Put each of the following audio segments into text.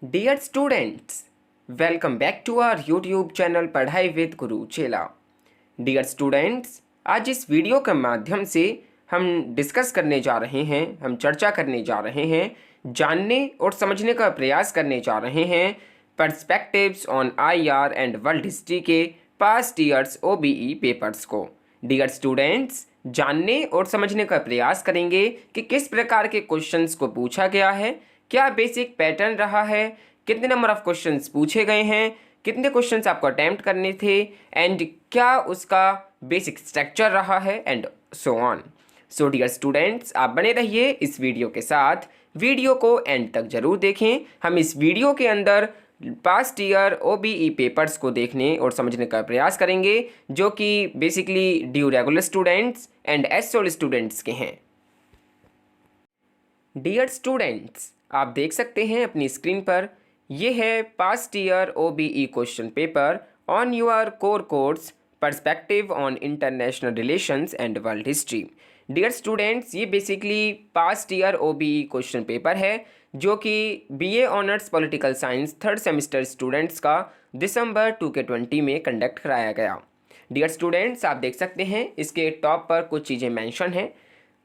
Dear students, welcome back to our YouTube channel Padhai with Guru Chela. Dear students, आज इस video के माध्यम से हम डिस्कस करने जा रहे हैं, हम चर्चा करने जा रहे हैं, जानने और समझने का प्रयास करने जा रहे हैं perspectives on IR and world history के पास्ट ईयर्स ओबीई पेपर्स को। डियर स्टूडेंट्स, जानने और समझने का प्रयास करेंगे कि किस प्रकार के क्वेश्चंस को पूछा गया है, क्या बेसिक पैटर्न रहा है, कितने नंबर ऑफ क्वेश्चंस पूछे गए हैं, कितने क्वेश्चंस आपको अटेम्प्ट करने थे एंड क्या उसका बेसिक स्ट्रक्चर रहा है and so on. So dear students, आप बने रहिए इस वीडियो के साथ, वीडियो को एंड तक जरूर देखें। हम इस वीडियो के अंदर पास्ट ईयर ओबीई पेपर्स को देखने और समझने का प्रयास करेंगे जो कि basically DU regular students and SOL students के हैं। डियर स्टूडेंट्स, आप देख सकते हैं अपनी स्क्रीन पर, ये है past year OBE question paper on your core course perspective on international relations and world history. Dear students, ये basically past year OBE question paper है जो कि BA honours political science third semester students का दिसंबर 2020 में conduct कराया गया। Dear students, आप देख सकते हैं इसके टॉप पर कुछ चीज़ें मेंशन हैं।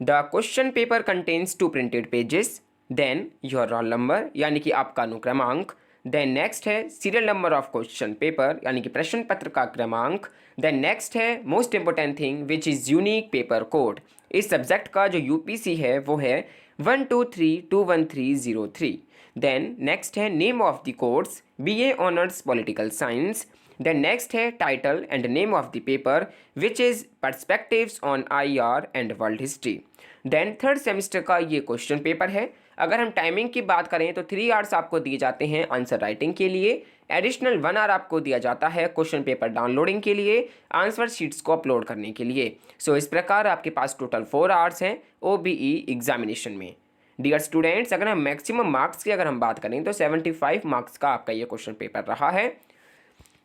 The question paper contains 2 printed pages, then your roll number यानी कि आपका अनुक्रमांक, देन नेक्स्ट है serial number of question paper यानी कि प्रश्न पत्र का क्रमांक, देन नेक्स्ट है most important thing which is unique paper code. इस सब्जेक्ट का जो यूपीसी है वो है 123-21303। देन नेक्स्ट है name of the course BA honours political science. Then next है title and name of the paper which is perspectives on IR and world history. Then third semester का ये question paper है। अगर हम timing की बात करें तो 3 आवर्स आपको दिए जाते हैं आंसर राइटिंग के लिए, एडिशनल 1 आवर आपको दिया जाता है क्वेश्चन पेपर डाउनलोडिंग के लिए, आंसर शीट्स को अपलोड करने के लिए। सो इस प्रकार आपके पास टोटल 4 आवर्स हैं ओबीई एग्जामिनेशन में। डियर स्टूडेंट्स, अगर हम मैक्सिमम मार्क्स की अगर हम बात करें तो 75 मार्क्स का आपका ये क्वेश्चन पेपर रहा है।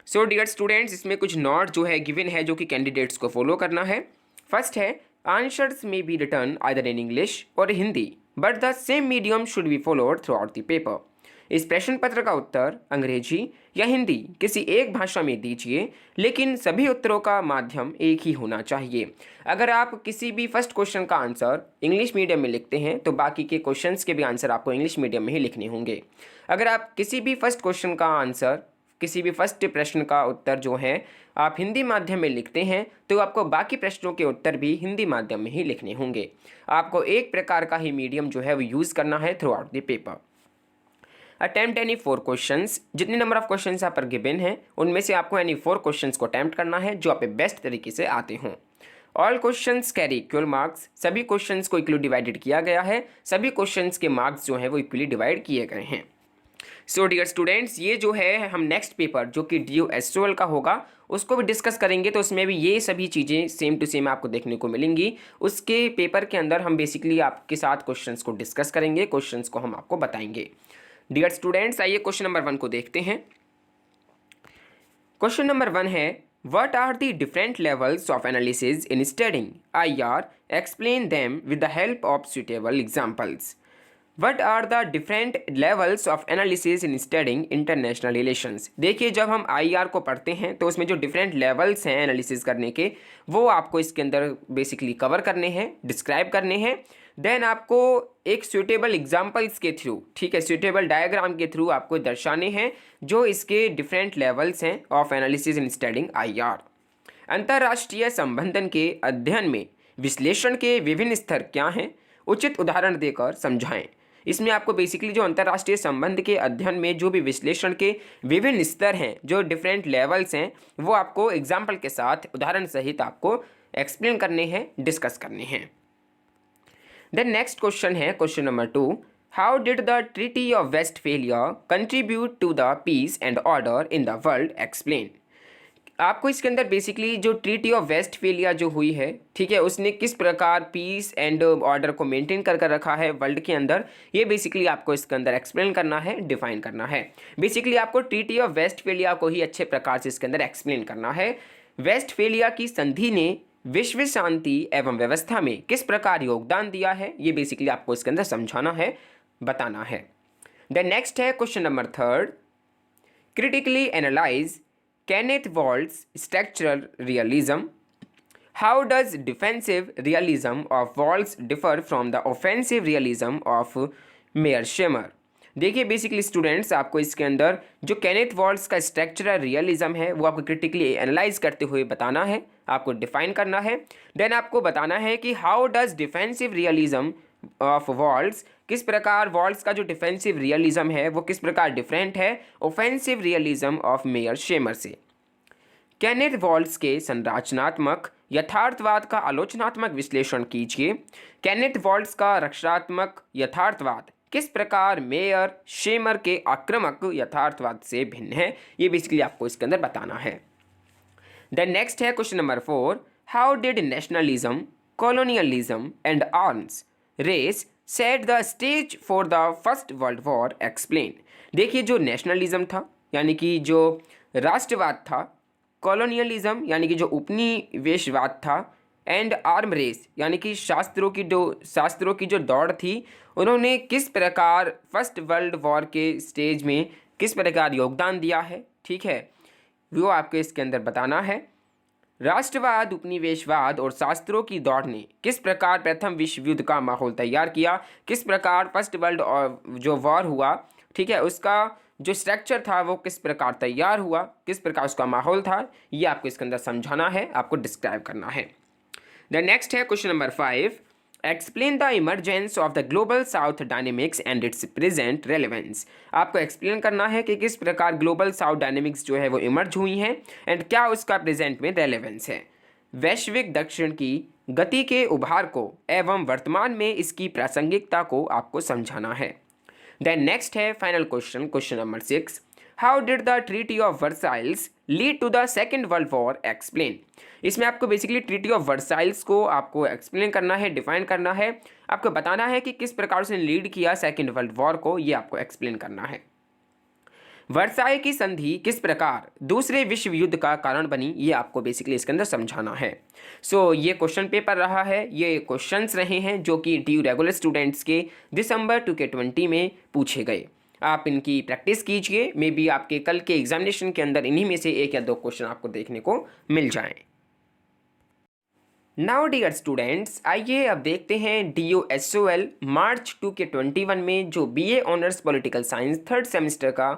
सो डियर स्टूडेंट्स, इसमें कुछ नोट जो है गिवन है जो कि कैंडिडेट्स को फॉलो करना है। फर्स्ट है आंसर्स में be written either in English or Hindi but the same medium should be followed throughout the paper. इस प्रश्न पत्र का उत्तर अंग्रेजी या हिंदी किसी एक भाषा में दीजिए, लेकिन सभी उत्तरों का माध्यम एक ही होना चाहिए। अगर आप किसी भी फर्स्ट क्वेश्चन का आंसर इंग्लिश मीडियम में लिखते हैं तो बाकी के क्वेश्चंस के भी आंसर आपको इंग्लिश मीडियम में ही लिखने होंगे। अगर आप किसी भी फर्स्ट क्वेश्चन का आंसर, किसी भी फर्स्ट प्रश्न का उत्तर जो है आप हिंदी माध्यम में लिखते हैं तो आपको बाकी प्रश्नों के उत्तर भी हिंदी माध्यम में ही लिखने होंगे। आपको एक प्रकार का ही मीडियम जो है वो यूज़ करना है through out the paper. Attempt any 4 questions, जितने नंबर ऑफ क्वेश्चंस यहाँ पर गिवन हैं उनमें से आपको एनी 4 क्वेश्चंस को अटेम्प्ट करना है जो आप पे बेस्ट तरीके से आते हों। All questions carry equal marks, सभी क्वेश्चंस को इक्वली डिवाइडेड किया गया है, सभी क्वेश्चंस के मार्क्स जो हैं वो इक्वली डिवाइड किए गए हैं। सो डियर स्टूडेंट्स, ये जो है हम नेक्स्ट पेपर जो कि ड्यू एसओएल का होगा उसको भी डिस्कस करेंगे, तो उसमें भी ये सभी चीज़ें सेम टू सेम आपको देखने को मिलेंगी। उसके पेपर के अंदर हम बेसिकली आपके साथ क्वेश्चंस को डिस्कस करेंगे, क्वेश्चंस को हम आपको बताएंगे। डियर स्टूडेंट्स, आइए क्वेश्चन नंबर 1 को देखते हैं। क्वेश्चन नंबर 1 है what are the different levels of analysis in studying IR, explain them with the help of suitable examples. What are the different levels of analysis in studying international relations? देखिए, जब हम IR को पढ़ते हैं तो उसमें जो डिफरेंट लेवल्स हैं एनालिसिस करने के वो आपको इसके अंदर बेसिकली कवर करने हैं, डिस्क्राइब करने हैं। देन आपको एक सूटेबल एग्जांपल्स के थ्रू, ठीक है, सूटेबल डायग्राम के थ्रू आपको दर्शाने हैं जो इसके डिफरेंट लेवल्स हैं of analysis in studying IR। अंतर्राष्ट्रीय संबंधन के अध्ययन में विश्लेषण के विभिन्न स्तर क्या हैं, उचित उदाहरण देकर समझाएं। इसमें आपको बेसिकली जो अंतर्राष्ट्रीय संबंध के अध्ययन में जो भी विश्लेषण के विभिन्न स्तर हैं, जो डिफरेंट लेवल्स हैं, वो आपको एग्जाम्पल के साथ उदाहरण सहित आपको एक्सप्लेन करने हैं, डिस्कस करने हैं। देन नेक्स्ट क्वेश्चन है question number 2, how did the treaty of Westphalia contribute to the peace and order in the world, explain. आपको इसके अंदर बेसिकली जो ट्रीटी ऑफ वेस्टफेलिया जो हुई है, ठीक है, उसने किस प्रकार पीस एंड ऑर्डर को मेंटेन कर रखा है वर्ल्ड के अंदर, ये बेसिकली आपको इसके अंदर एक्सप्लेन करना है, डिफाइन करना है। बेसिकली आपको ट्रीटी ऑफ वेस्टफेलिया को ही अच्छे प्रकार से इसके अंदर एक्सप्लेन करना है। वेस्टफेलिया की संधि ने विश्व शांति एवं व्यवस्था में किस प्रकार योगदान दिया है, ये बेसिकली आपको इसके अंदर समझाना है, बताना है। देन नेक्स्ट है question number third, critically analyse Kenneth vaults structural realism. How does defensive realism of vaults differ from the offensive realism of mayor shamer. देखिए बेसिकली स्टूडेंट्स, आपको इसके अंदर जो केनेथ वॉल्ट्स का स्ट्रक्चरल रियलिज्म है वो आपको क्रिटिकली एनालाइज करते हुए बताना है, आपको डिफाइन करना है। देन आपको बताना है कि how does defensive realism of vaults, किस प्रकार वॉल्ट्स का जो डिफेंसिव रियलिज्म है वो किस प्रकार डिफरेंट है offensive realism of mayor shamer से। केनेथ वॉल्ट्स के संरचनात्मक यथार्थवाद का आलोचनात्मक विश्लेषण कीजिए। केनेथ वॉल्ट्स का रक्षात्मक यथार्थवाद किस प्रकार मेयर शेमर के आक्रामक यथार्थवाद से भिन्न है, ये बेसिकली आपको इसके अंदर बताना है। देन नेक्स्ट है question number 4, how did nationalism, colonialism and arms race set the stage for the first world war explain. देखिए जो नेशनलिज्म था यानी कि जो राष्ट्रवाद था, कॉलोनियलिज्म यानी कि जो उपनिवेशवाद था, एंड आर्म रेस यानी कि शास्त्रों की जो दौड़ थी, उन्होंने किस प्रकार फर्स्ट वर्ल्ड वॉर के स्टेज में किस प्रकार योगदान दिया है, ठीक है, वो आपको इसके अंदर बताना है। राष्ट्रवाद, उपनिवेशवाद और शास्त्रों की दौड़ ने किस प्रकार प्रथम विश्व युद्ध का माहौल तैयार किया, किस प्रकार फर्स्ट वर्ल्ड जो वॉर हुआ, ठीक है, उसका जो स्ट्रक्चर था वो किस प्रकार तैयार हुआ, किस प्रकार उसका माहौल था, ये आपको इसके अंदर समझाना है, आपको डिस्क्राइब करना है। द नेक्स्ट है question number 5, explain the emergence of the global south dynamics and it's present relevance. आपको एक्सप्लेन करना है कि किस प्रकार ग्लोबल साउथ डायनेमिक्स जो है वो इमर्ज हुई हैं एंड क्या उसका प्रेजेंट में रेलेवेंस है। वैश्विक दक्षिण की गति के उभार को एवं वर्तमान में इसकी प्रासंगिकता को आपको समझाना है। देन नेक्स्ट है final question, question number 6, how did the treaty of Versailles lead to the second world war explain. इसमें आपको बेसिकली ट्रीटी ऑफ वर्साइल्स को आपको एक्सप्लेन करना है, डिफाइन करना है, आपको बताना है कि किस प्रकार से लीड किया सेकेंड वर्ल्ड वॉर को, ये आपको एक्सप्लेन करना है। वर्साई की संधि किस प्रकार दूसरे विश्व युद्ध का कारण बनी, ये आपको बेसिकली इसके अंदर समझाना है। सो ये क्वेश्चन पेपर रहा है, ये क्वेश्चंस रहे हैं जो कि ड्यू रेगुलर स्टूडेंट्स के दिसंबर 2020 में पूछे गए। आप इनकी प्रैक्टिस कीजिए, मे बी आपके कल के एग्जामिनेशन के अंदर इन्हीं में से एक या दो क्वेश्चन आपको देखने को मिल जाएं। नाउ डियर स्टूडेंट्स, आइए अब देखते हैं DOSOL मार्च 2021 में जो BA honours political science third semester का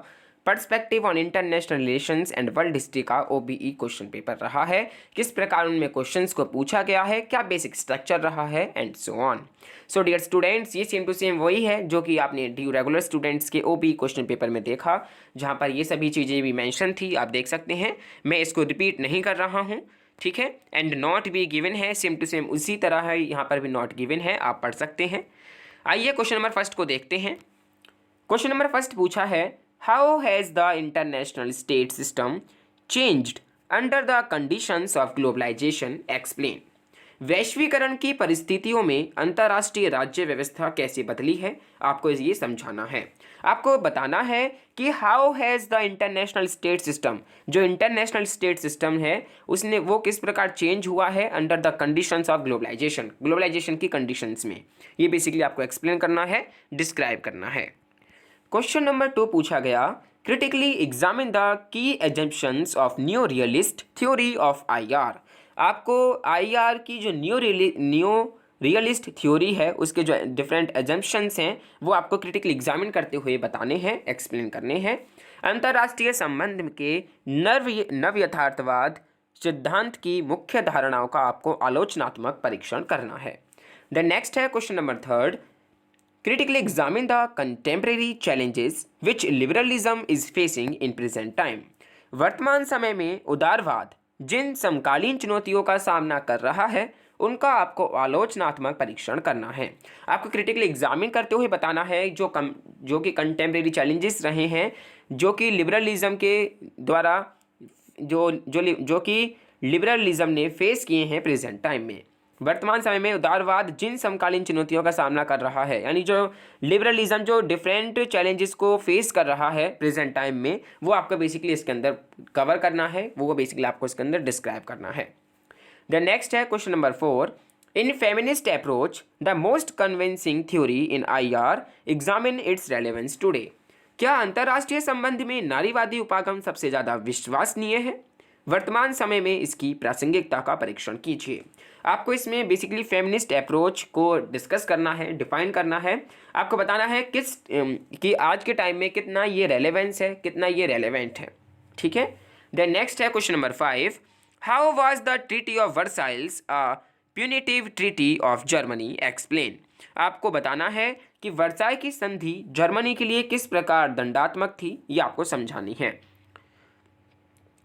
perspective on international relations and world history का OBE क्वेश्चन पेपर रहा है, किस प्रकार उनमें क्वेश्चंस को पूछा गया है, क्या बेसिक स्ट्रक्चर रहा है and so on. So dear students, ये सेम टू सेम वही है जो कि आपने ड्यू रेगुलर स्टूडेंट्स के OBE क्वेश्चन पेपर में देखा, जहाँ पर ये सभी चीज़ें भी मैंशन थी, आप देख सकते हैं, मैं इसको रिपीट नहीं कर रहा हूँ, ठीक है। एंड नॉट भी गिवन है, सेम टू सेम उसी तरह है, यहाँ पर भी नॉट गिवन है, आप पढ़ सकते हैं। आइए क्वेश्चन नंबर फर्स्ट को देखते हैं। क्वेश्चन नंबर फर्स्ट पूछा है, how has the international state system changed under the conditions of globalisation explain. वैश्वीकरण की परिस्थितियों में अंतर्राष्ट्रीय राज्य व्यवस्था कैसे बदली है, आपको ये समझाना है। आपको बताना है कि how has the international state system, जो इंटरनेशनल स्टेट सिस्टम है उसने वो किस प्रकार चेंज हुआ है under the conditions of globalisation, globalisation की कंडीशंस में, ये बेसिकली आपको एक्सप्लेन करना है, डिस्क्राइब करना है। क्वेश्चन नंबर 2 पूछा गया, critically examine the key assumptions of new realist theory of IR। आपको IR की जो न्यू रियलिस्ट थ्योरी है उसके जो डिफरेंट एजम्पशंस हैं वो आपको क्रिटिकली एग्जामिन करते हुए बताने हैं, एक्सप्लेन करने हैं। अंतर्राष्ट्रीय संबंध के नव यथार्थवाद सिद्धांत की मुख्य धारणाओं का आपको आलोचनात्मक परीक्षण करना है। द नेक्स्ट है question number 3, critically examine the contemporary challenges which liberalism is facing in present time। वर्तमान समय में उदारवाद जिन समकालीन चुनौतियों का सामना कर रहा है उनका आपको आलोचनात्मक परीक्षण करना है। आपको क्रिटिकली एग्जामिन करते हुए बताना है जो कि कंटेम्प्रेरी चैलेंजेस रहे हैं जो कि लिबरलिज्म के द्वारा जो कि लिबरलिज्म ने फेस किए हैं प्रेजेंट टाइम में। वर्तमान समय में उदारवाद जिन समकालीन चुनौतियों का सामना कर रहा है, यानी जो लिबरलिज्म जो डिफरेंट चैलेंजेस को फेस कर रहा है प्रेजेंट टाइम में, वो आपको बेसिकली इसके अंदर कवर करना है, वो बेसिकली आपको इसके अंदर डिस्क्राइब करना है। द नेक्स्ट है question number 4, in feminist approach the most convincing theory in IR examine it's relevance today. क्या अंतर्राष्ट्रीय संबंध में नारीवादी उपागम सबसे ज़्यादा विश्वसनीय है? वर्तमान समय में इसकी प्रासंगिकता का परीक्षण कीजिए। आपको इसमें बेसिकली फेमिनिस्ट अप्रोच को डिस्कस करना है, डिफाइन करना है। आपको बताना है कि आज के टाइम में कितना ये रेलेवेंस है, कितना ये रेलेवेंट है। ठीक है। देन नेक्स्ट है question number 5, how was the treaty of Versailles a punitive treaty of Germany, explain. आपको बताना है कि वर्साई की संधि जर्मनी के लिए किस प्रकार दंडात्मक थी, ये आपको समझानी है।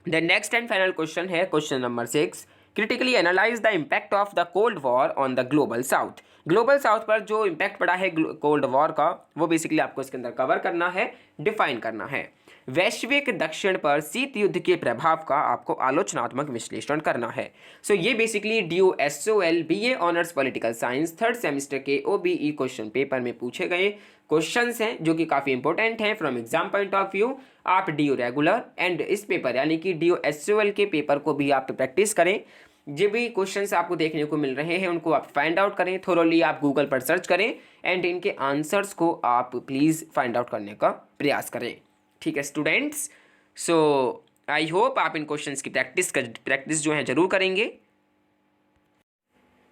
The next and final question है question number 6, critically analyse the impact of the cold war on the global south. Global south पर जो इम्पैक्ट पड़ा है कोल्ड वॉर का, वो बेसिकली आपको इसके अंदर कवर करना है, डिफाइन करना है। वैश्विक दक्षिण पर शीत युद्ध के प्रभाव का आपको आलोचनात्मक विश्लेषण करना है। सो ये basically DOSOL BA honours political science third semester के OBE क्वेश्चन पेपर में पूछे गए क्वेश्चंस हैं, जो कि काफ़ी इंपॉर्टेंट हैं from exam point of view. आप DO रेगुलर एंड इस पेपर यानी कि DOSOL के पेपर को भी आप प्रैक्टिस करें। जो भी क्वेश्चंस आपको देखने को मिल रहे हैं उनको आप फाइंड आउट करें, थोरोली आप गूगल पर सर्च करें एंड इनके आंसर्स को आप प्लीज़ फाइंड आउट करने का प्रयास करें। ठीक है स्टूडेंट्स, सो आई होप आप इन क्वेश्चंस की प्रैक्टिस जो है जरूर करेंगे।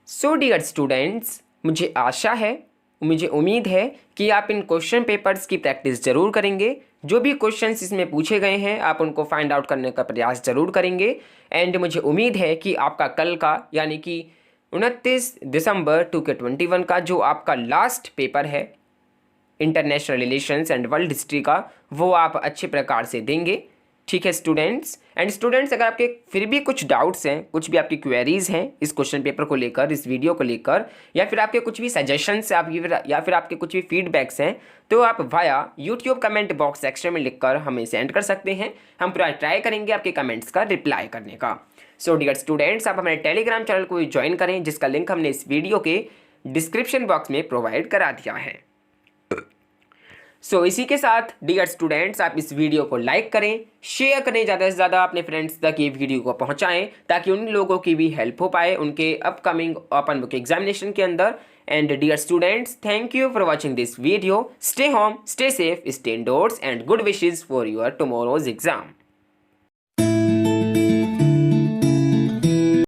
सो डियर स्टूडेंट्स, मुझे आशा है, मुझे उम्मीद है कि आप इन क्वेश्चन पेपर्स की प्रैक्टिस जरूर करेंगे। जो भी क्वेश्चंस इसमें पूछे गए हैं आप उनको फाइंड आउट करने का प्रयास जरूर करेंगे एंड मुझे उम्मीद है कि आपका कल का यानी कि 29 दिसंबर 2021 का जो आपका लास्ट पेपर है international relations and world history का, वो आप अच्छे प्रकार से देंगे। ठीक है स्टूडेंट्स, एंड स्टूडेंट्स अगर आपके फिर भी कुछ डाउट्स हैं, कुछ भी आपकी क्वेरीज हैं इस क्वेश्चन पेपर को लेकर, इस वीडियो को लेकर, या फिर आपके कुछ भी सजेशंस या फिर आपके कुछ भी फीडबैक्स हैं, तो आप via YouTube comment box section में लिखकर हमें सेंड कर सकते हैं। हम पूरा ट्राई करेंगे आपके कमेंट्स का रिप्लाई करने का। सो डियर स्टूडेंट्स, आप हमारे टेलीग्राम चैनल को ज्वाइन करें, जिसका लिंक हमने इस वीडियो के डिस्क्रिप्शन बॉक्स में प्रोवाइड करा दिया है। इसी के साथ डियर स्टूडेंट्स, आप इस वीडियो को लाइक करें, शेयर करें, ज़्यादा से ज़्यादा अपने फ्रेंड्स तक ये वीडियो को पहुंचाएं ताकि उन लोगों की भी हेल्प हो पाए उनके अपकमिंग ओपन बुक एग्जामिनेशन के अंदर। And dear students, thank you for watching this video. Stay home, stay safe, stay indoors and good wishes for your tomorrow's exam.